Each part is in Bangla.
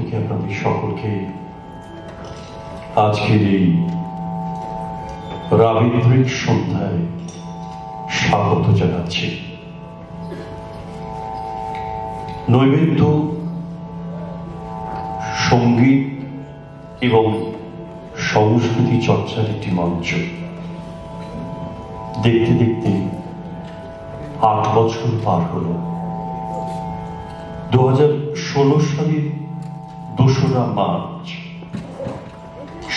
থেকে আপনাদের সকলকে আজকের এই রাবীন্দ্রিক সন্ধ্যায় স্বাগত জানাচ্ছি। নৈবেদ্য সঙ্গীত এবং সংস্কৃতি চর্চার একটি মঞ্চ। দেখতে দেখতে ৮ বছর পার হল। 2016 সালের 2রা মার্চ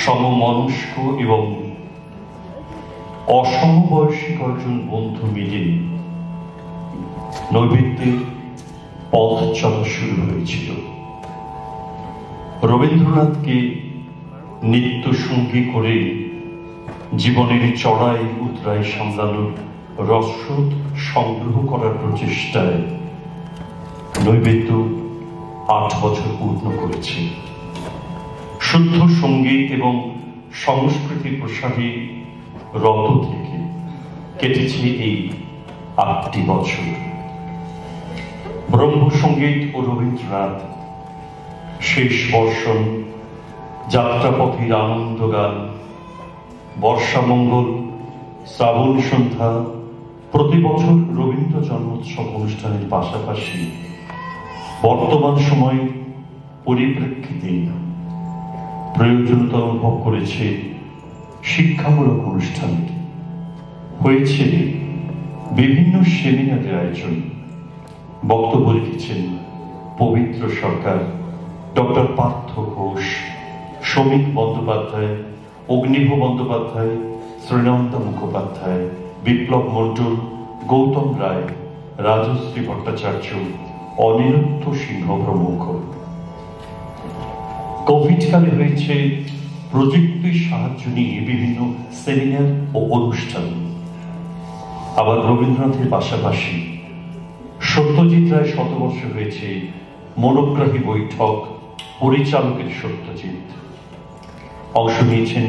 সমমনস্ক এবং অসমবয়সী কয়েকজন বন্ধু মিলে নৈবেদ্যের পথ চলা শুরু হয়েছিল। রবীন্দ্রনাথকে নিত্য সঙ্গী করে জীবনের চড়াই উতরাই সামলানোর রসদ সংগ্রহ করার প্রচেষ্টায় নৈবেদ্য 8 বছর পূর্ণ করেছে। শুদ্ধ সঙ্গীত এবং সংস্কৃতি প্রসারে রত থেকে কেটেছে এই 8টি বছর। ব্রহ্মসঙ্গীত ও রবীন্দ্রনাথ, শেষ বর্ষণ, যাত্রাপথের আনন্দ গান, বর্ষামঙ্গল, শ্রাবণ সন্ধ্যা প্রতি বছর রবীন্দ্র জন্মোৎসব অনুষ্ঠানের পাশাপাশি বর্তমান সময়ে পরিপ্রেক্ষিতে প্রয়োজনীয়তা অনুভব করেছে শিক্ষামূলক অনুষ্ঠানের। হয়েছে বিভিন্ন সেমিনারের আয়োজন। বক্তব্য রেখেছেন পবিত্র সরকার, ডক্টর পার্থ ঘোষ, শ্রমিক বন্দ্যোপাধ্যায়, অগ্নিভ বন্দ্যোপাধ্যায়, শ্রীনন্দা মুখোপাধ্যায়, বিপ্লব মণ্ডল, গৌতম রায়, রাজশ্রী ভট্টাচার্য, অনিরুদ্ধ সিংহ প্রমুখ। কোভিডকালে হয়েছে প্রযুক্তির সাহায্য নিয়ে বিভিন্ন সেমিনার ও অনুষ্ঠান। আবার রবীন্দ্রনাথের পাশাপাশি সত্যজিৎ রায় শতবর্ষ হয়েছে মনোগ্রাহী বৈঠক, পরিচালকের সত্যজিৎ। অংশ নিয়েছেন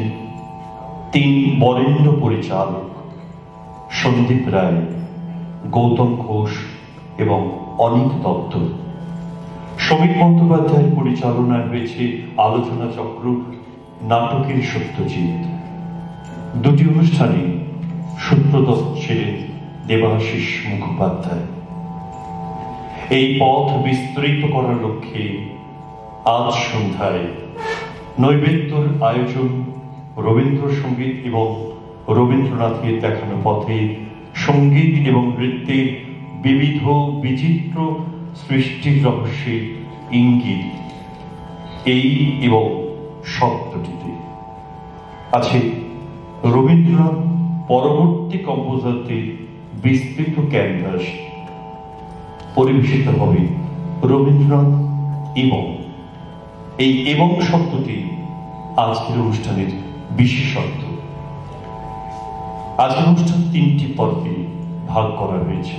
3 বরেণ্য পরিচালক, সন্দীপ রায়, গৌতম ঘোষ এবং অনিক দত্ত। শ্রমিক বন্দ্যোপাধ্যায়ের পরিচালনায় হয়েছে আলোচনা চক্র, নাটকের সত্যজিৎ। 2টি অনুষ্ঠানে সূত্রধর ছিলেন দেবাশিস মুখোপাধ্যায়। এই পথ বিস্তৃত করার লক্ষ্যে আজ সন্ধ্যায় নৈবেদ্যর আয়োজন রবীন্দ্রসঙ্গীত এবং রবীন্দ্রনাথের দেখানো পথে সঙ্গীত এবং নৃত্যের বিবিধ বিচিত্র সৃষ্টির রহস্যের ইঙ্গিত এই এবং শব্দটিতে আছে। রবীন্দ্রনাথ পরবর্তী কম্পোজারদের বিস্তৃত ক্যানভাস। পরিবেশিত হবে রবীন্দ্রনাথ এবং এই এবং শব্দটি আজকের অনুষ্ঠানের বিশেষত্ব। আজকের অনুষ্ঠান 3টি পর্বে ভাগ করা হয়েছে।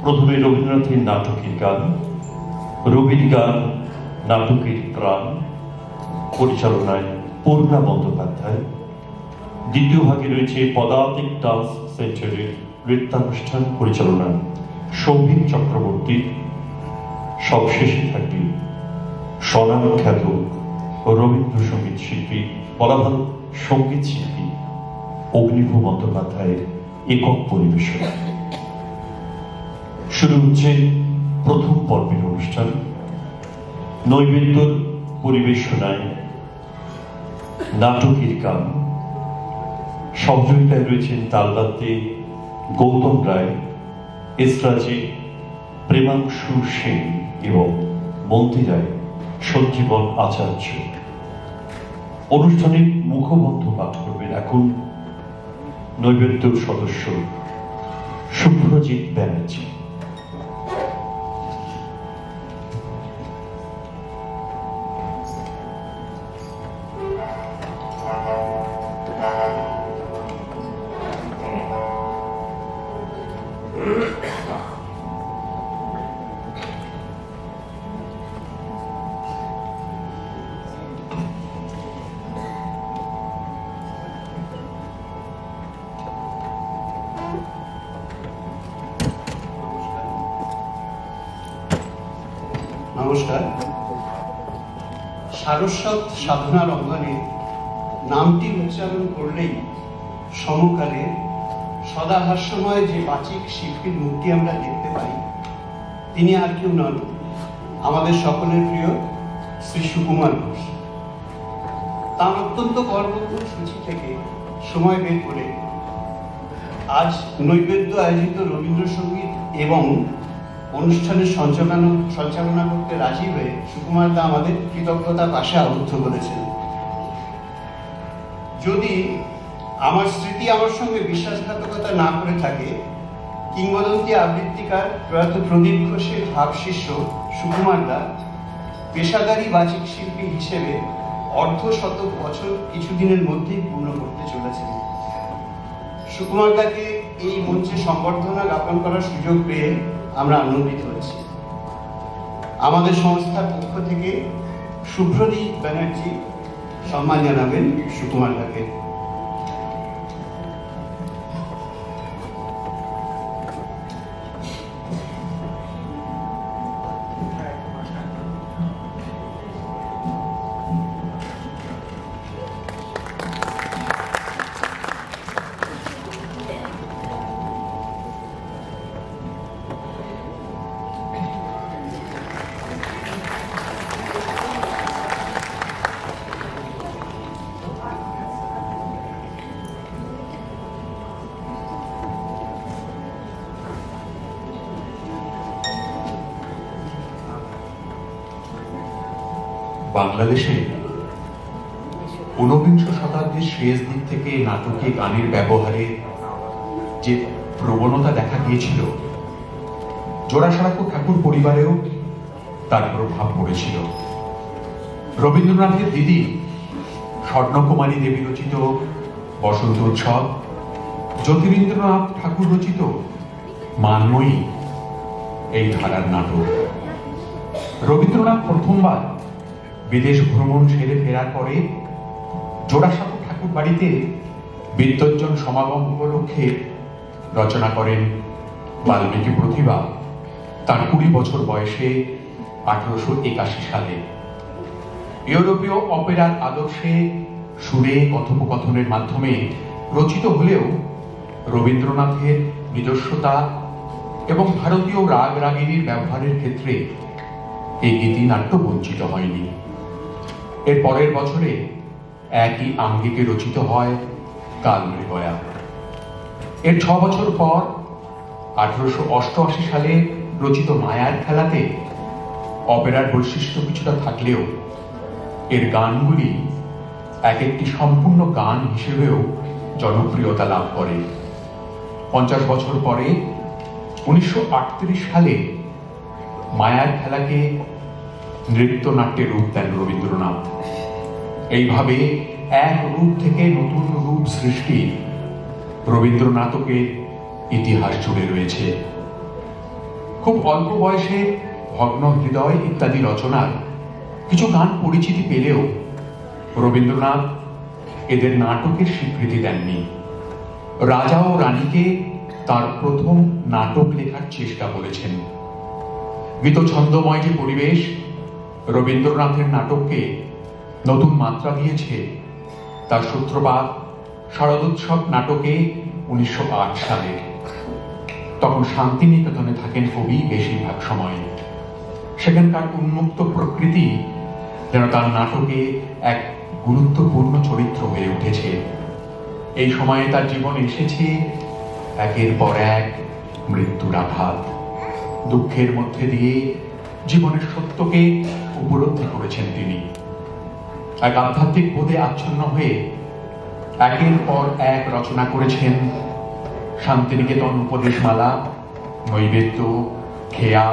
প্রথমে রবীন্দ্রনাথের নাটকের গান, রবির গান, নাটকের প্রাণ, পরিচালনায় পূর্ণা বন্দ্যোপাধ্যায়। দ্বিতীয় ভাগে রয়েছে পদাতিক ডান্স সেন্টারের নৃত্যানুষ্ঠান, পরিচালনায় সৌভিক চক্রবর্তী। সবশেষে থাকবে স্বনামখ্যাত রবীন্দ্রসঙ্গীত শিল্পী, বলা ভালো সঙ্গীত শিল্পী অগ্নিভ বন্দ্যোপাধ্যায়ের একক পরিবেশন। শুরু হচ্ছে প্রথম পর্বের অনুষ্ঠান। নৈবেদ্যর পরিবেশনায় নাটকের গান। সহযোগিতায় রয়েছেন তালবাদ্যে গৌতম রায়, এসরাজে প্রেমাংশু সেন এবং মন্দিরায় সঞ্জীবন আচার্য। অনুষ্ঠানের মুখবন্ধ পাঠ করবেন এখন নৈবেদ্যর সদস্য শুভ্রজিৎ ব্যানার্জি। নমস্কার। সারস্বত সাধনার অঙ্গনে নামটি উচ্চারণ করলেই সমকালে সদা হাস্যময় যে বাচিক শিল্পীর মুখটি আমরা দেখতে পাই, তিনি আর কেউ নন, আমাদের সকলের প্রিয় শ্রী সুকুমার ঘোষ। তার অত্যন্ত কর্মপূর্ণ সূচি থেকে সময় বের করে আজ নৈবেদ্য আয়োজিত রবীন্দ্রসঙ্গীত এবং অনুষ্ঠানের সঞ্চালনা করতে রাজি হয়ে সুকুমার দা আমাদের কৃতজ্ঞতার পাশে আবদ্ধ করেছেন। যদি আমার স্মৃতি আমার সঙ্গে বিশ্বাসঘাতকতা না করে থাকে, কিংবদন্তি আবৃত্তিকার প্রয়াত প্রদীপ ঘোষের ভাব শিষ্য সুকুমার দা পেশাদারী বাচিক শিল্পী হিসেবে অর্ধশতক বছর কিছুদিনের মধ্যেই পূর্ণ করতে চলেছেন। সুকুমার দাকে এই মঞ্চে সম্বর্ধনা জ্ঞাপন করার সুযোগ পেয়ে আমরা আনন্দিত হচ্ছি। আমাদের সংস্থার পক্ষ থেকে শুভ্রদীপ ব্যানার্জি সম্মান জানাবেন সুকুমার দাকে। বাংলাদেশে ঊনবিংশ শতাব্দীর শেষ দিক থেকে নাটকে গানের ব্যবহারে যে প্রবণতা দেখা গিয়েছিল, জোড়াসাঁকো ঠাকুর পরিবারেও তার প্রভাব পড়েছিল। রবীন্দ্রনাথের দিদি স্বর্ণকুমারী দেবী রচিত বসন্ত উৎসব, জ্যোতিরিন্দ্রনাথ ঠাকুর রচিত মানময়ী এই ধারার নাটক। রবীন্দ্রনাথ প্রথমবার বিদেশ ভ্রমণ সেরে ফেরার পরে জোড়াসাঁকো ঠাকুর বাড়িতে বিদ্বজ্জন সমাগম উপলক্ষে রচনা করেন বাল্মীকি প্রতিভা তার 20 বছর বয়সে 1881 সালে। ইউরোপীয় অপেরার আদর্শে সুরে কথোপকথনের মাধ্যমে রচিত হলেও রবীন্দ্রনাথের নিজস্বতা এবং ভারতীয় রাগ রাগিনীর ব্যবহারের ক্ষেত্রে এই গীতিনাট্য বঞ্চিত হয়নি। এর পরের বছরে একই আঙ্গিকে রচিত হয় কালমৃগয়া। এর 6 বছর পর 1888 সালে রচিত মায়ার খেলাতে অপেরার বৈশিষ্ট্য কিছুটা থাকলেও এর গানগুলি এক একটি সম্পূর্ণ গান হিসেবেও জনপ্রিয়তা লাভ করে। 50 বছর পরে 1938 সালে মায়ার খেলাকে নৃত্যনাট্যে রূপ দেন রবীন্দ্রনাথ। এইভাবে এক রূপ থেকে নতুন রূপ সৃষ্টি রবীন্দ্রনাথকে ইতিহাস জুড়ে রয়েছে। খুব অল্প বয়সে ভগ্ন হৃদয় ইত্যাদি রচনার কিছু গান পরিচিতি পেলেও রবীন্দ্রনাথ এদের নাটকের স্বীকৃতি দেননি। রাজা ও রানীকে তার প্রথম নাটক লেখার চেষ্টা করেছেন। গীতছন্দময় যে পরিবেশ রবীন্দ্রনাথের নাটককে নতুন মাত্রা দিয়েছে, তার সূত্রপাত শারদোৎসব নাটকে 1908 সালে। তখন শান্তিনিকেতনে থাকেন কবি বেশিরভাগ সময়। সেখানকার উন্মুক্ত প্রকৃতি যেন তার নাটকে এক গুরুত্বপূর্ণ চরিত্র হয়ে উঠেছে। এই সময়ে তার জীবনে এসেছে একের পর এক মৃত্যুর আঘাত। দুঃখের মধ্যে দিয়ে জীবনের সত্যকে উপলব্ধি করেছেন তিনি। এক আধ্যাত্মিক বোধে আচ্ছন্ন হয়ে একের পর এক রচনা করেছেন শান্তিনিকেতন উপদেশমালা, নৈবেদ্য, খেয়া,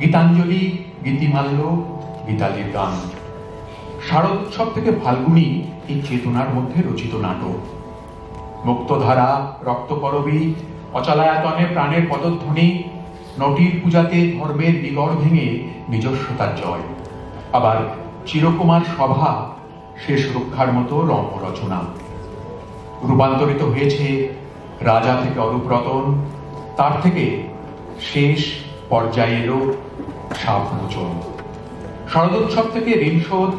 গীতাঞ্জলি, গীতিমাল্য, গীতালির গান। শারদোৎসব থেকে ফাল্গুনী এই চেতনার মধ্যে রচিত নাটক। মুক্তধারা, রক্তকরবী, অচলায়তনে প্রাণের পদধ্বনি, নটির পূজাতে ধর্মের বিগড় ভেঙে নিজস্বতার জয়। আবার চিরকুমার সভা শেষ রক্ষার মতো রম্য রচনা। রূপান্তরিত হয়েছে রাজা থেকে অরূপরতন, তার থেকে শেষ পর্যায়ে এলো সাপমোচন। শারদোৎসব থেকে ঋণশোধ,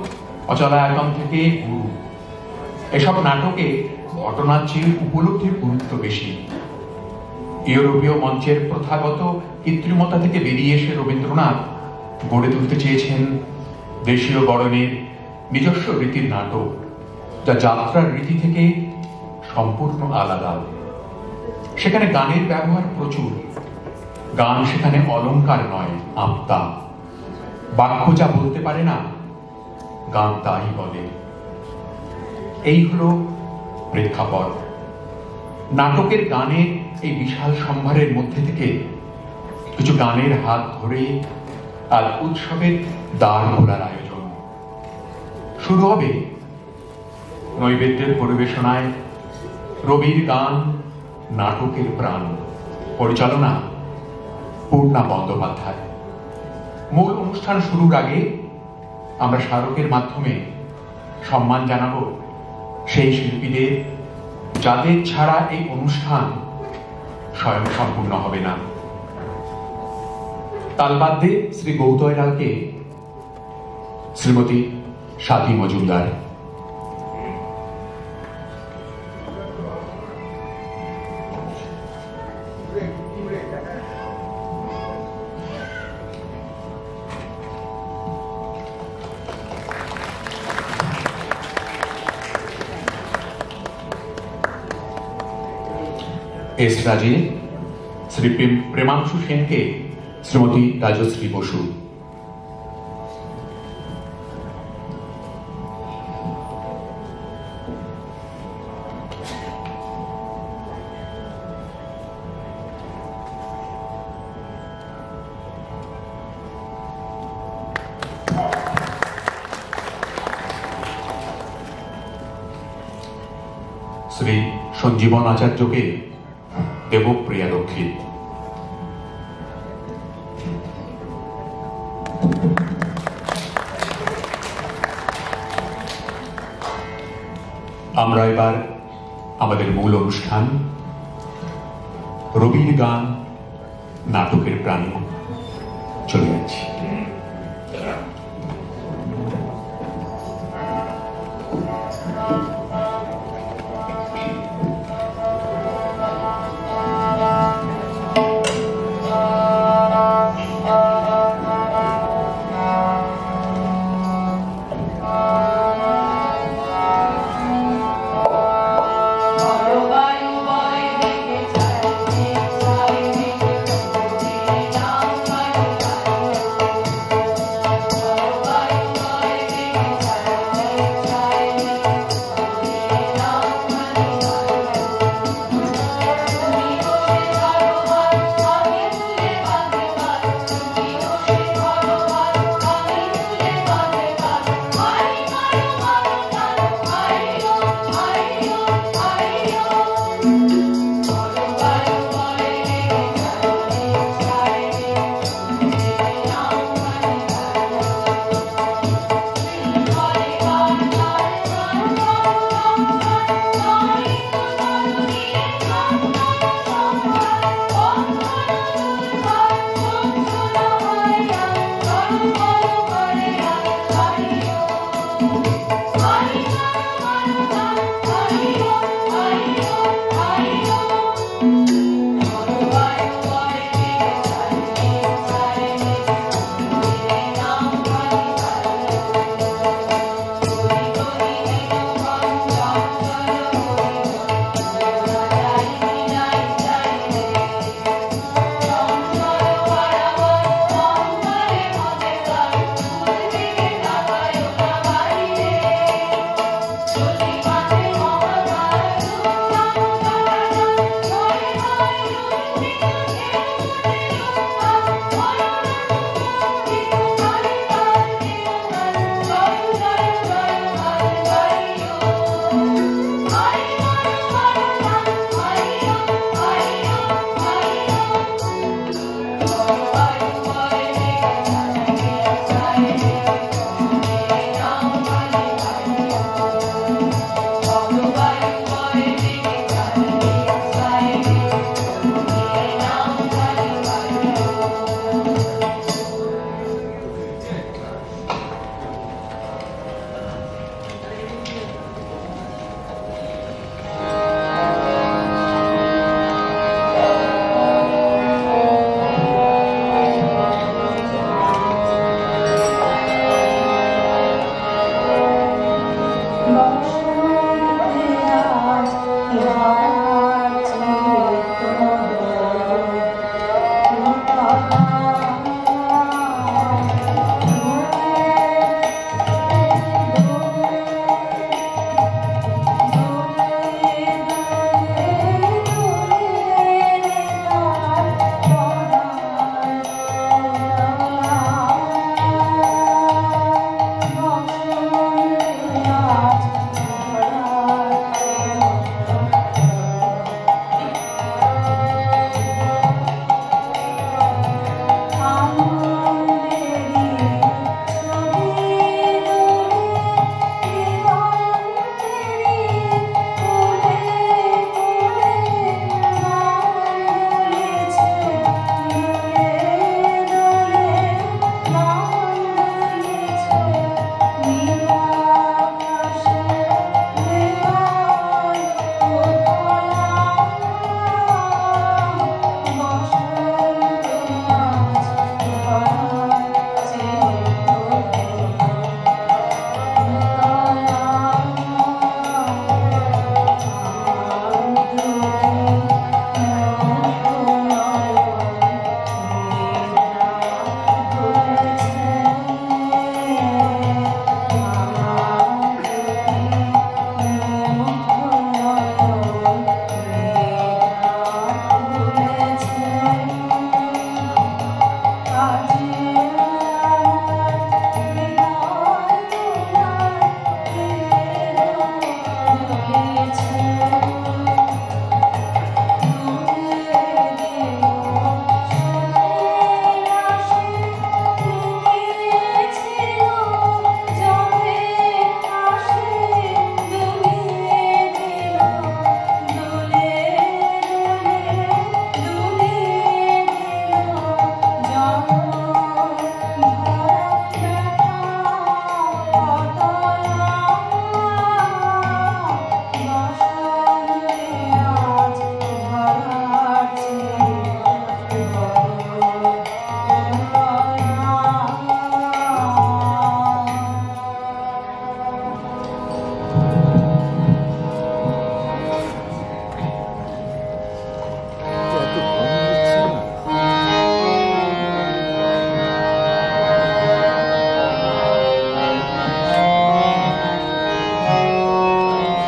অচলায়তন থেকে গুরু, এসব নাটকে ঘটনার চেয়ে উপলব্ধির গুরুত্ব বেশি। ইউরোপীয় মঞ্চের প্রথাগত কৃত্রিমতা থেকে বেরিয়ে এসে রবীন্দ্রনাথ গড়ে তুলতে চেয়েছেন দেশীয় গড়নের নিজস্ব রীতির নাটক, যা যাত্রার রীতি থেকে সম্পূর্ণ আলাদা। সেখানে গানের ব্যবহার প্রচুর। গান সেখানে অলংকার নয়, আত্মা। বাক্য যা বলতে পারে না, গান তাই বলে। এই হলো প্রেক্ষাপট। নাটকের গানের এই বিশাল সম্ভারের মধ্যে থেকে কিছু গানের হাত ধরে আর উৎসবের দ্বার খোলার আয়োজন শুরু হবে। নৈবেদ্যের পরিবেশনায় রবির গান, নাটকের প্রাণ। পরিচালনা পূর্ণা বন্দ্যোপাধ্যায়। মূল অনুষ্ঠান শুরুর আগে আমরা স্মারকের মাধ্যমে সম্মান জানাবো সেই শিল্পীদের যাদের ছাড়া এই অনুষ্ঠান স্বয়ং সম্পূর্ণ হবে না। তালবাদ্যে শ্রী গৌতয় লালকে শ্রীমতী স্বাতী মজুমদার। এস রাজে শ্রী প্রেমাংশু সেনকে শ্রীমতী রাজশ্রী বসু। শ্রী সঞ্জীবন আচার্যকে দেবপ্রিয়া দক্ষিণ। আমরা এবার আমাদের মূল অনুষ্ঠান রবির গান, নাটকের প্রাণ চলে যাচ্ছি।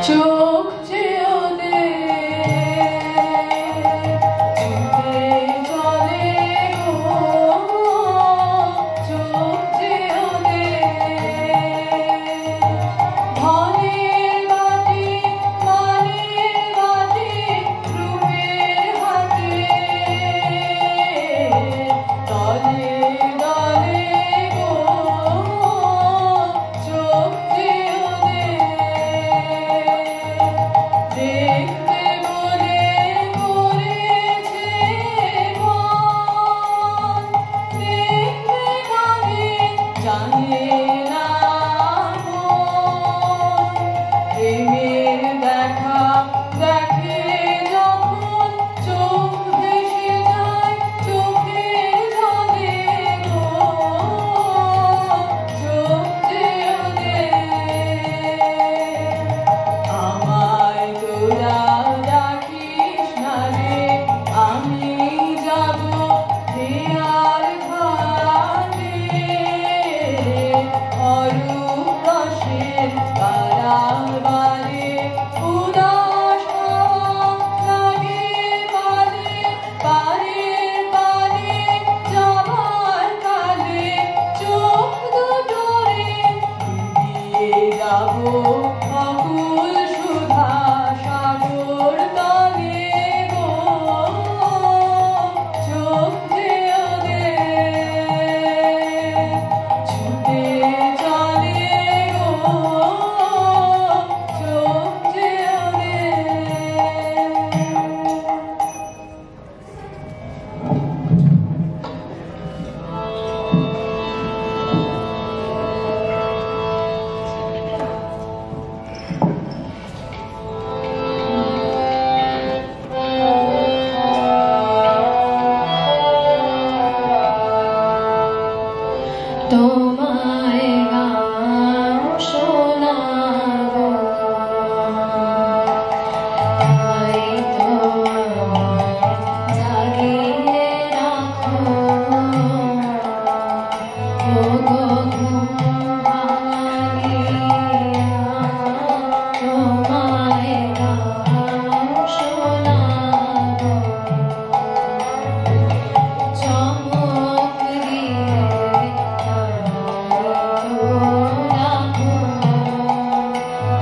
চোখ যে ওদের চোখে চলে গো, চোখ যে ওদের ধনের বাটি মানের বাটি রূপের হাতে দলে দলে গো, চোখ যে ওদের দেখতে বলে করেছে মন, দেখতে গানে জানে না মন, প্রেমের দেখা দেখে যখন চোখ ভেসে যায় চোখের জলে গো, চোখ যে ওদের আমায় তোরা ডাকিস না রে, আমি যাব হেয়ার ঘাটে অরূপ রসের কারাবারে উদাস হাওয়া লাগে বালে, পারের পারে যাবার কালে চোখ দুটোরে ডুবিয়ে যাব অকুল সুধা সাগর তলে গো, চোখ যে ওদের ছুটে চলে গো, চোখ যে তোমায় গান শোনাবো, তাই তো জাগিয়ে রাখো ওগো ঘুম ভাঙিয়া, তোমায় গান শোনাবো চমক দিয়ে রাখো,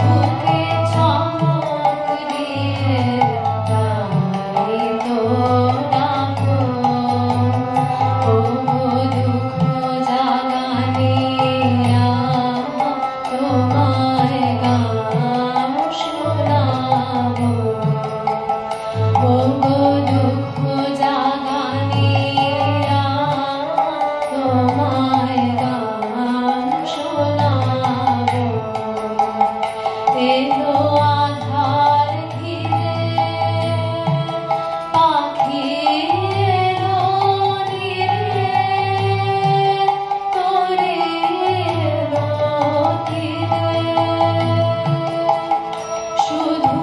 বুকে চমক দিয়ে রাখো, ওগো দুঃখ জাগানিয়া, তোমায় গান শোনাবো, ওগো দুঃখ জাগানিয়া, তোমায় গান শোনাবো, এলো আধার ঘিরে পাখি এলো নীরে, তোরে এলো তীরে, শুধু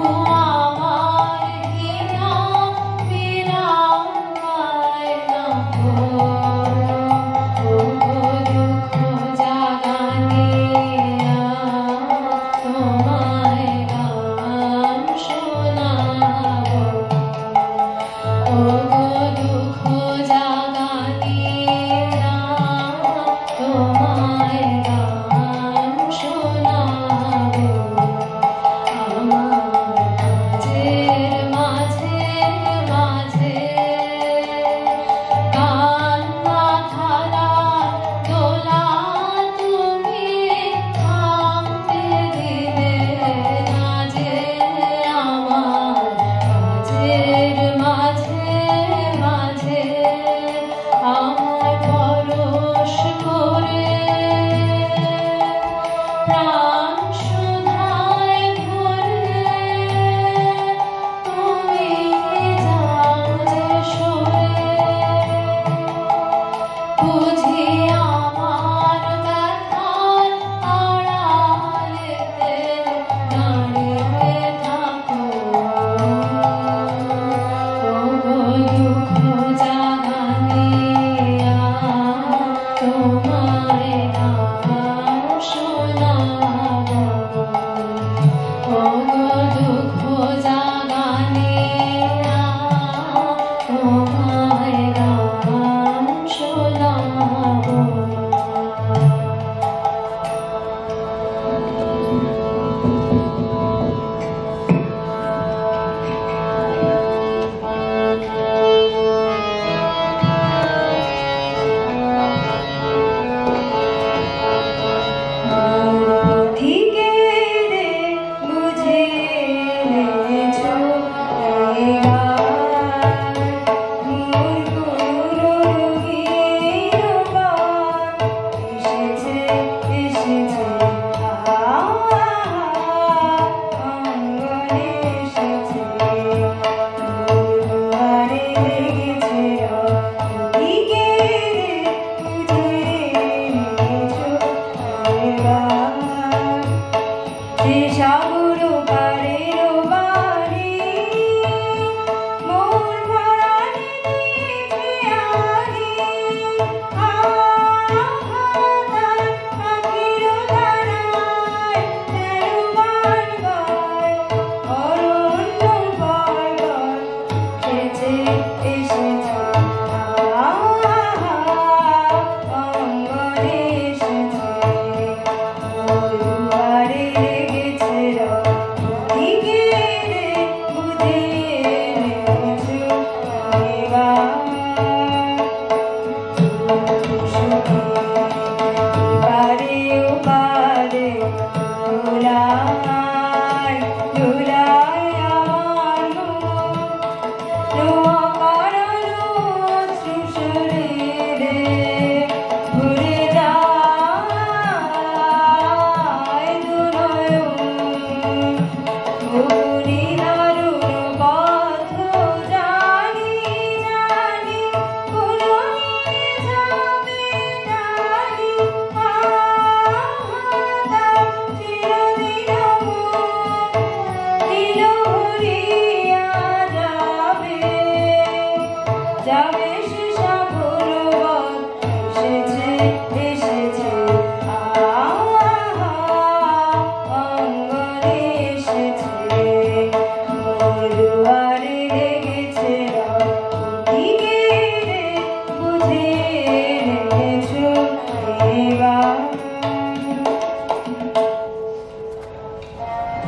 আমার ঘৃণা বিরাম পায় না গো, ওগো দুঃখ জাগানিয়া, তোমায় গান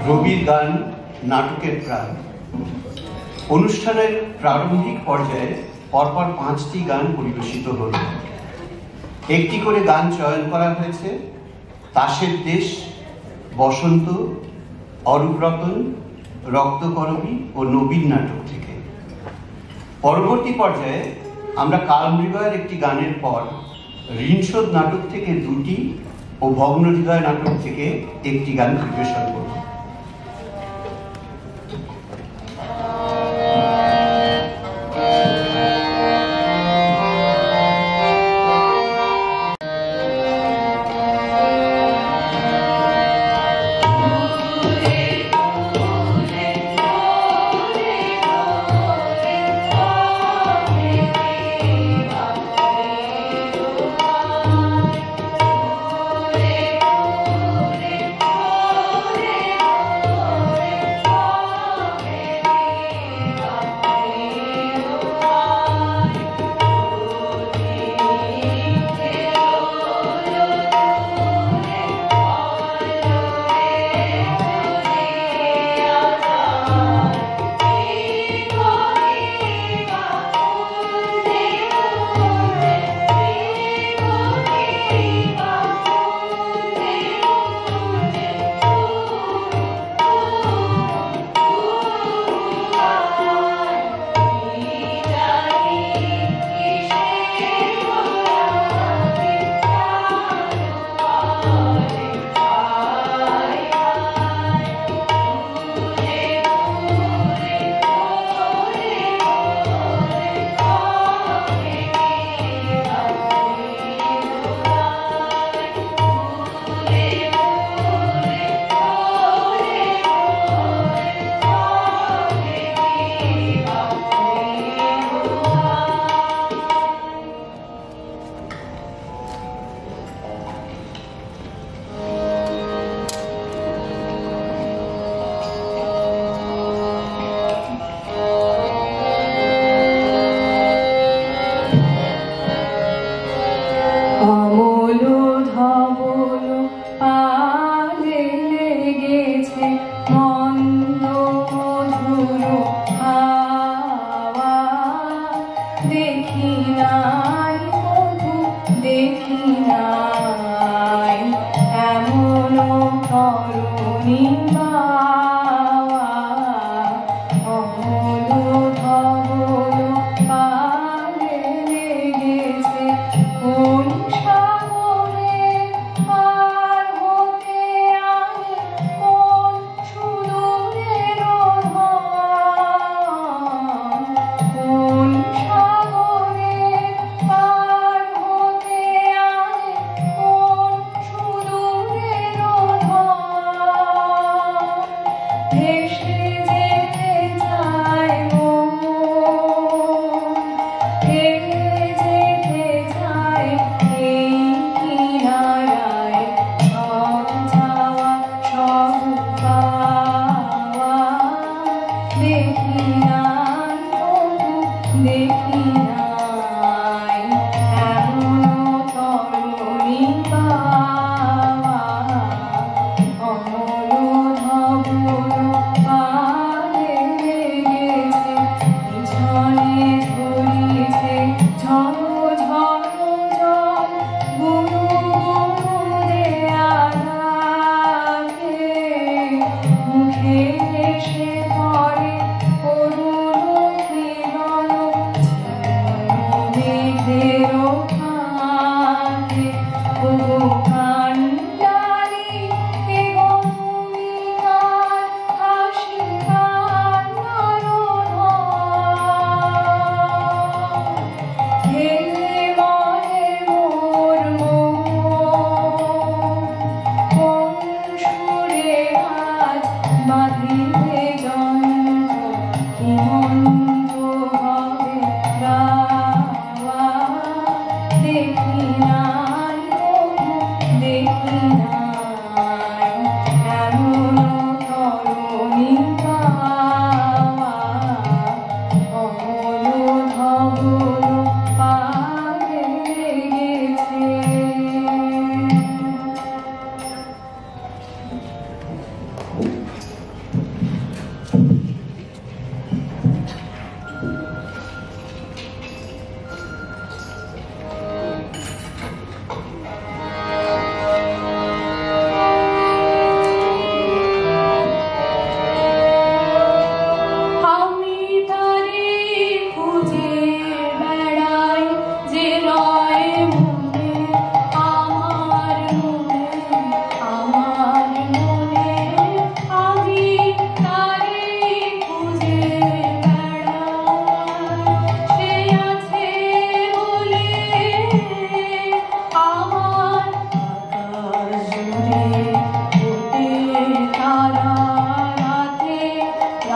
রবির গান নাটকের প্রাণ। অনুষ্ঠানের প্রারম্ভিক পর্যায়ে পরপর 5টি গান পরিবেশিত হল। একটি করে গান চয়ন করা হয়েছে তাসের দেশ, বসন্ত, অরূপ রতন, রক্তকরবী ও নবীন নাটক থেকে। পরবর্তী পর্যায়ে আমরা কালমৃগয়ের একটি গানের পর ঋণশোধ নাটক থেকে 2টি ও ভগ্ন হৃদয় নাটক থেকে একটি গান পরিবেশন করব।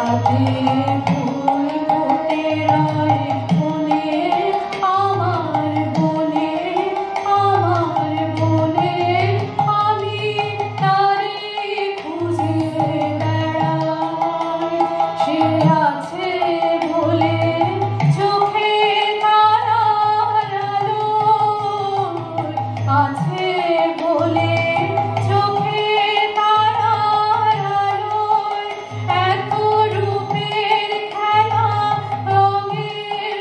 রাতে ফুল ফোটে রয় বনে, আমার বনে, আমার বনে, আমি তারে খুঁজে বেড়াই। সে আছে বলে চোখে তারার আলো, আছে বলে চোখে তারার আলোয় এত রূপের খেলা, রঙের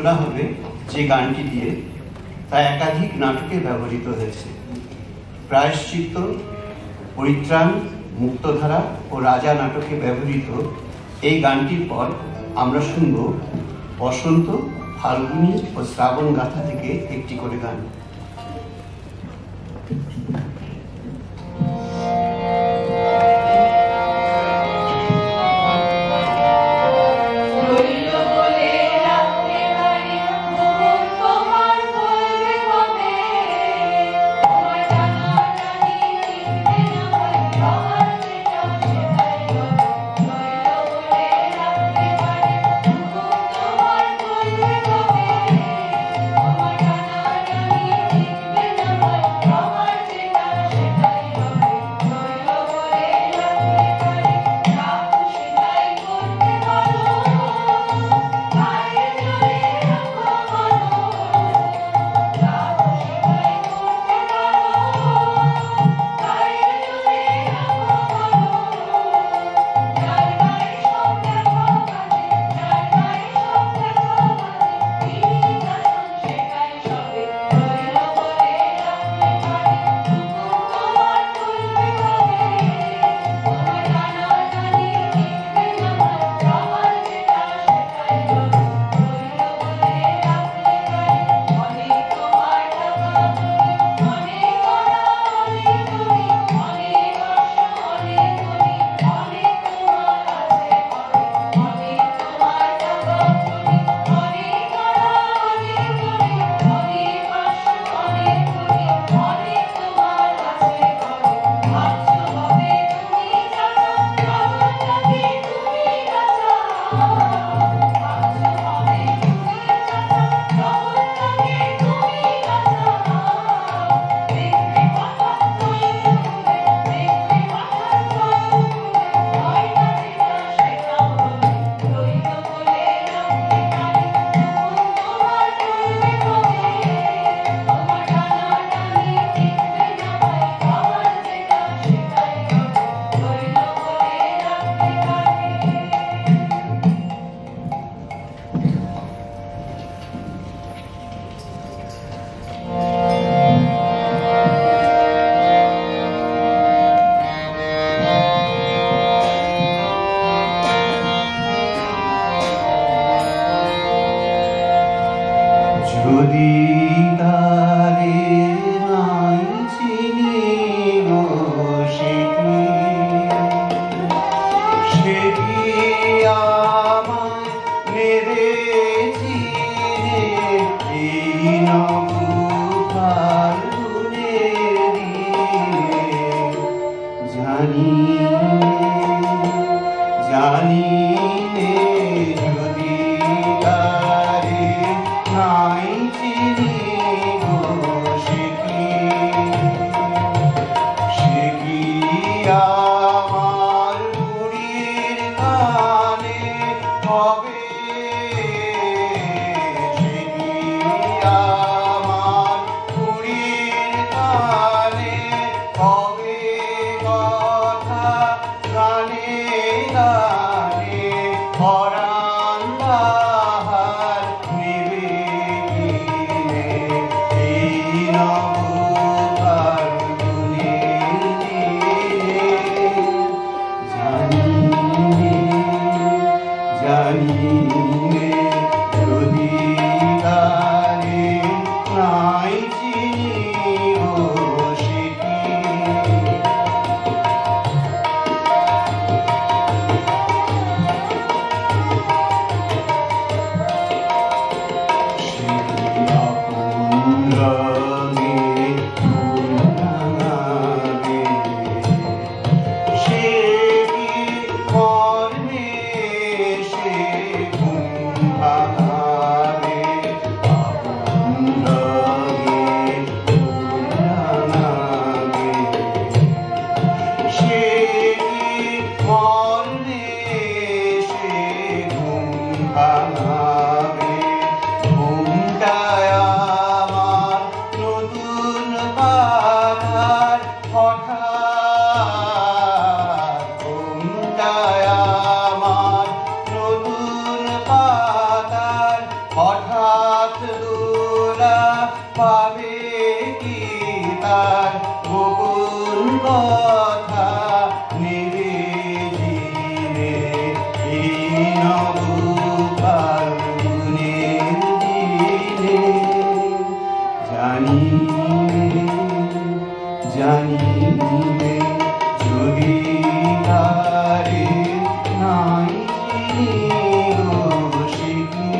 তোলা হবে যে গানটি দিয়ে তা একাধিক নাটকে ব্যবহৃত হয়েছে। প্রায়শ্চিত্ত, পরিত্রাণ, মুক্তধারা ও রাজা নাটকে ব্যবহৃত এই গানটির পর আমরা শুনব বসন্ত, ফাল্গুনী ও শ্রাবণ গাথা থেকে একটি করে গান। কান্দে যদি তারে নাই শিখি।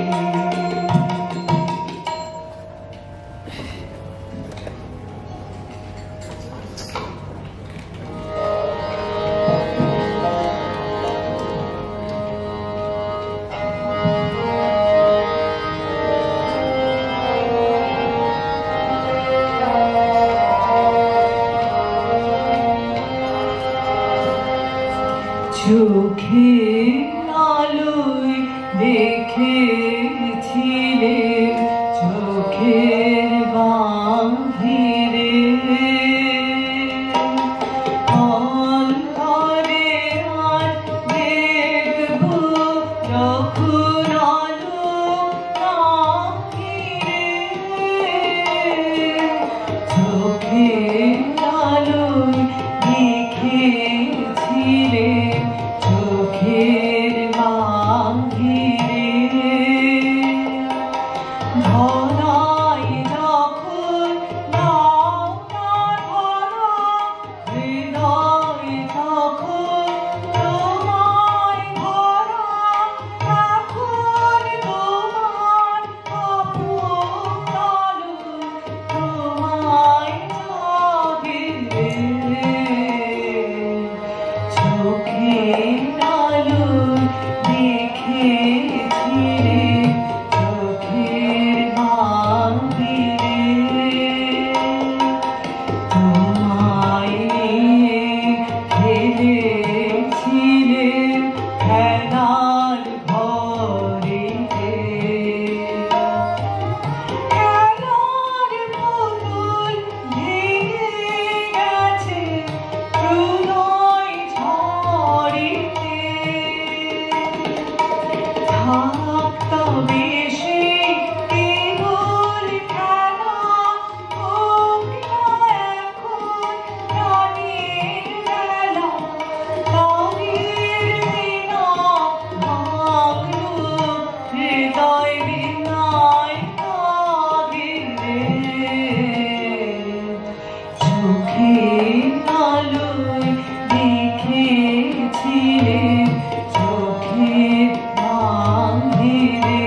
চোখের আলোয় দেখেছিলে চোখের বাঁধিরে অন্তরে আর দেখব যখন আলো নাহিরে চোখের আলোয় দেখেছিলে চোখের বাঁধিরে ধরাই যখন নাওটা ধরা হৃদয় যখন তোমায় ধরা তখন তোমার আপন আলো তোমায় জাগিরে চোখের আলোয় দেখেছিলে চোখের বাঁধিরে তোমায় নিয়ে খেলেছিলে খেলার ঘরেতে খেলার পুতুল ভেঙে গেছে প্রলয় ঝড়েতে থাকতো বেশি কেবল খেলা হোক না এখন প্রাণের বেলা তাদের বিনা ভাঙলো হৃদয় বিনায় কাঁদিরে চোখের আলোয় দেখেছিলে চোখের বাঁধিরে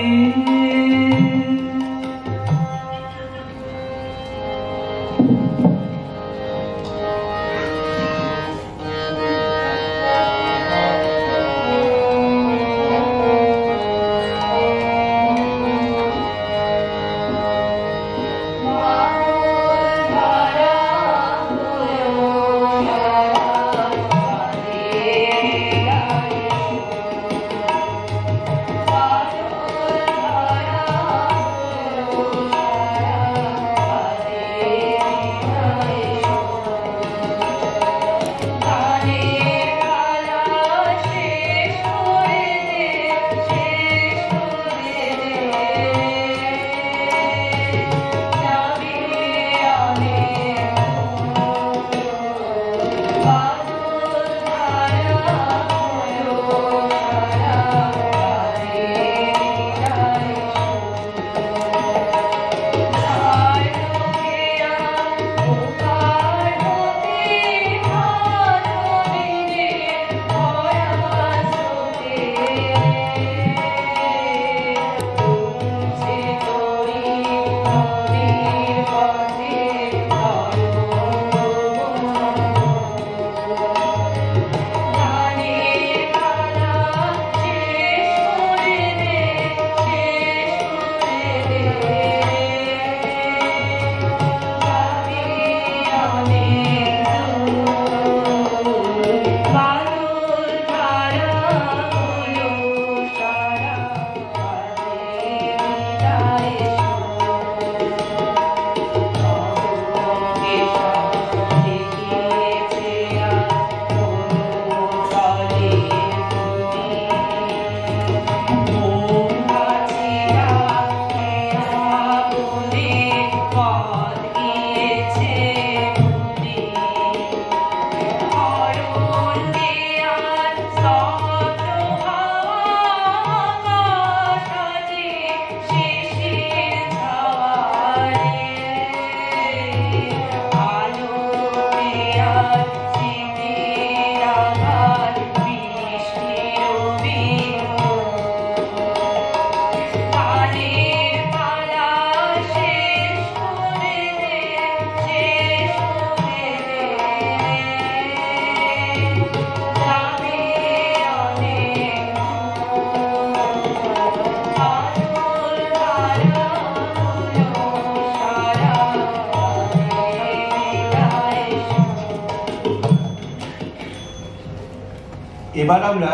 এবার আমরা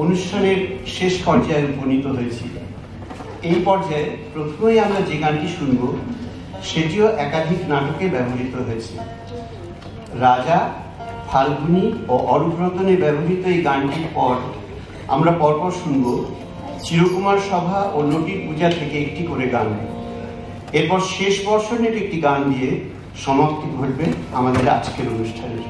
অনুষ্ঠানের শেষ পর্যায়ে উপনীত হয়েছি। এই পর্যায়ে প্রথমেই আমরা যে গানটি শুনব সেটিও একাধিক নাটকে ব্যবহৃত হয়েছে। রাজা, ফাল্গুনী ও অরুব্রতনে ব্যবহৃত এই গানটির পর আমরা পরপর শুনব চিরকুমার সভা ও নটির পূজা থেকে একটি করে গান। এরপর শেষ বর্ষণের একটি গান দিয়ে সমাপ্তি ঘটবে আমাদের আজকের অনুষ্ঠানের।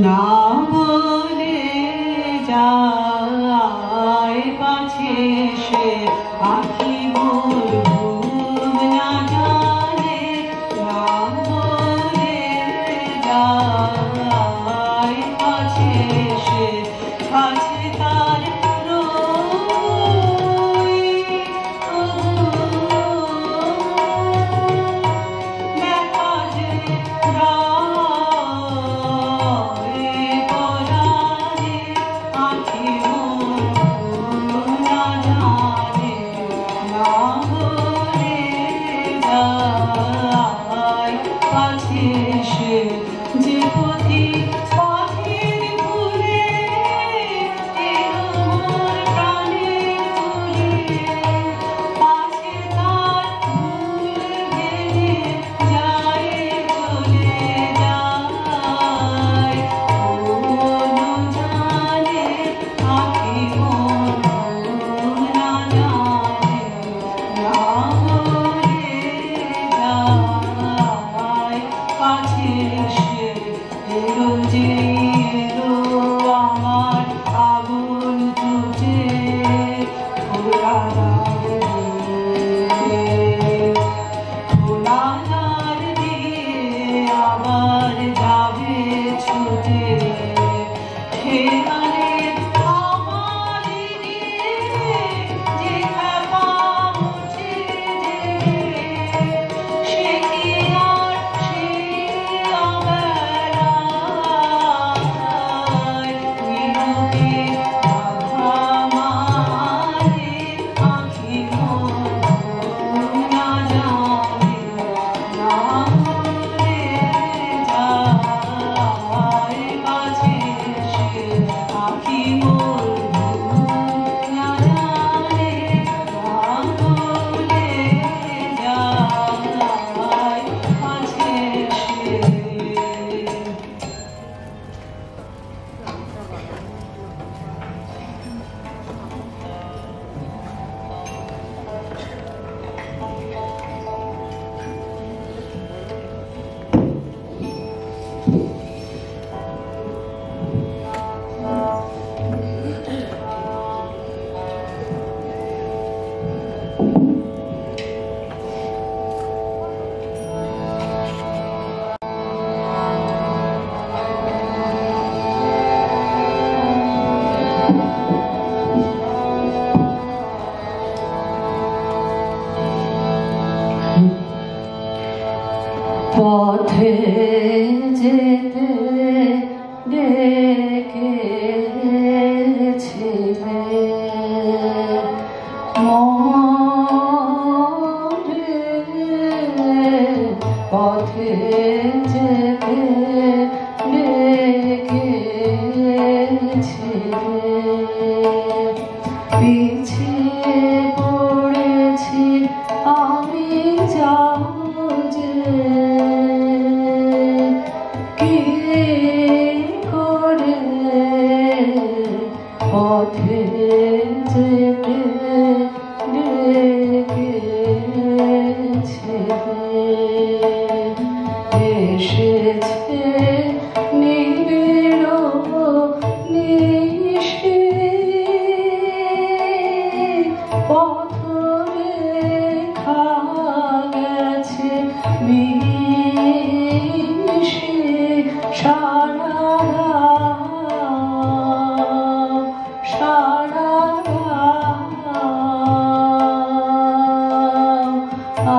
না বলে যায় পাছে সে আখি মোর ঘুম না জানে, না বলে যায় পাছে সে কাছে তার ডেকেছিলে মোরে পথে যেতে ডেকেছিলে পিছিয়ে পড়েছি আমি যাও যে কি করে পথে যেতে ডেকেছিলে এসেছে নিবিড় নিশি পথরেখা গেছে মিশে সারা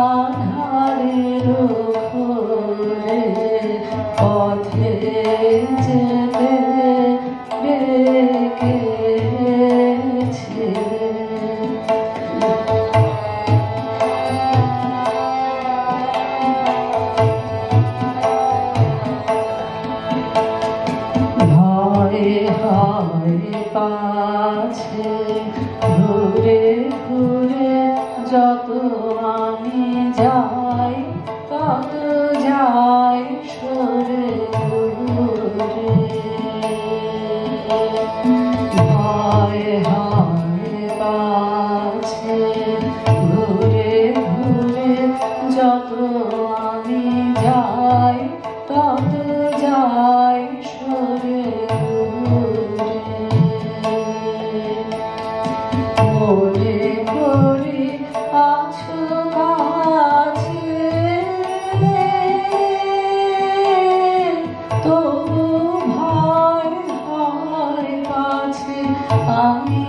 আধারের ঘোরে পথে যেতে ভয়ে হয় পাছে ঘুরে ঘুরে যত আমি যাই তত যাই সরে ঘুরে ভয়ে হয় পাছে ঘুরে ঘুরে যত আমি যাই তত যাই সরে মনে করি আছো কাছে তবু ভয় হয় কাছে আমি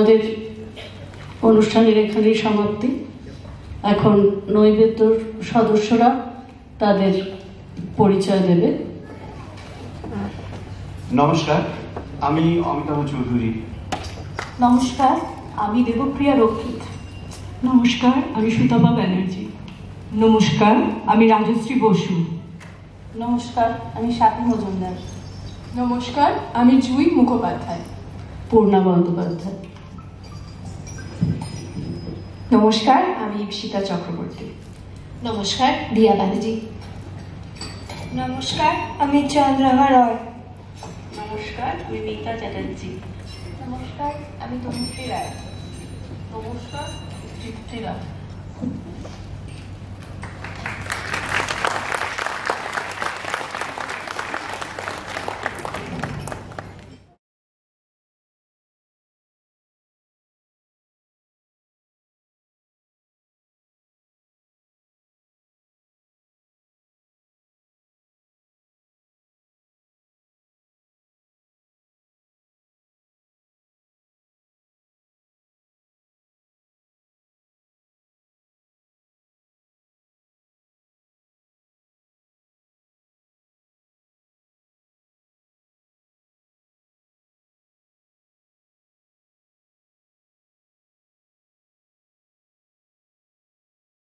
আমাদের অনুষ্ঠানের এখানেই সমাপ্তি। এখন নৈবেদ্যর সদস্যরা তাদের পরিচয় দেবে। নমস্কার, আমি অমিতাভ চৌধুরী। নমস্কার, আমি দেবপ্রিয়া রক্ষিত। নমস্কার, আমি সুতপা ব্যানার্জি। নমস্কার, আমি রাজশ্রী বসু। নমস্কার, আমি স্বাতী মজুমদার। নমস্কার, আমি জুই মুখোপাধ্যায়। পূর্ণা বন্দ্যোপাধ্যায়। নমস্কার, আমি ঈপ্সিতা চক্রবর্তী। নমস্কার, দিয়া ব্যানার্জি। নমস্কার, আমি চন্দ্রমা রয়। নমস্কার, আমি মিতা চ্যাটার্জি। নমস্কার, আমি তনুশ্রী রায়। নমস্কার, তৃপ্তি রায়।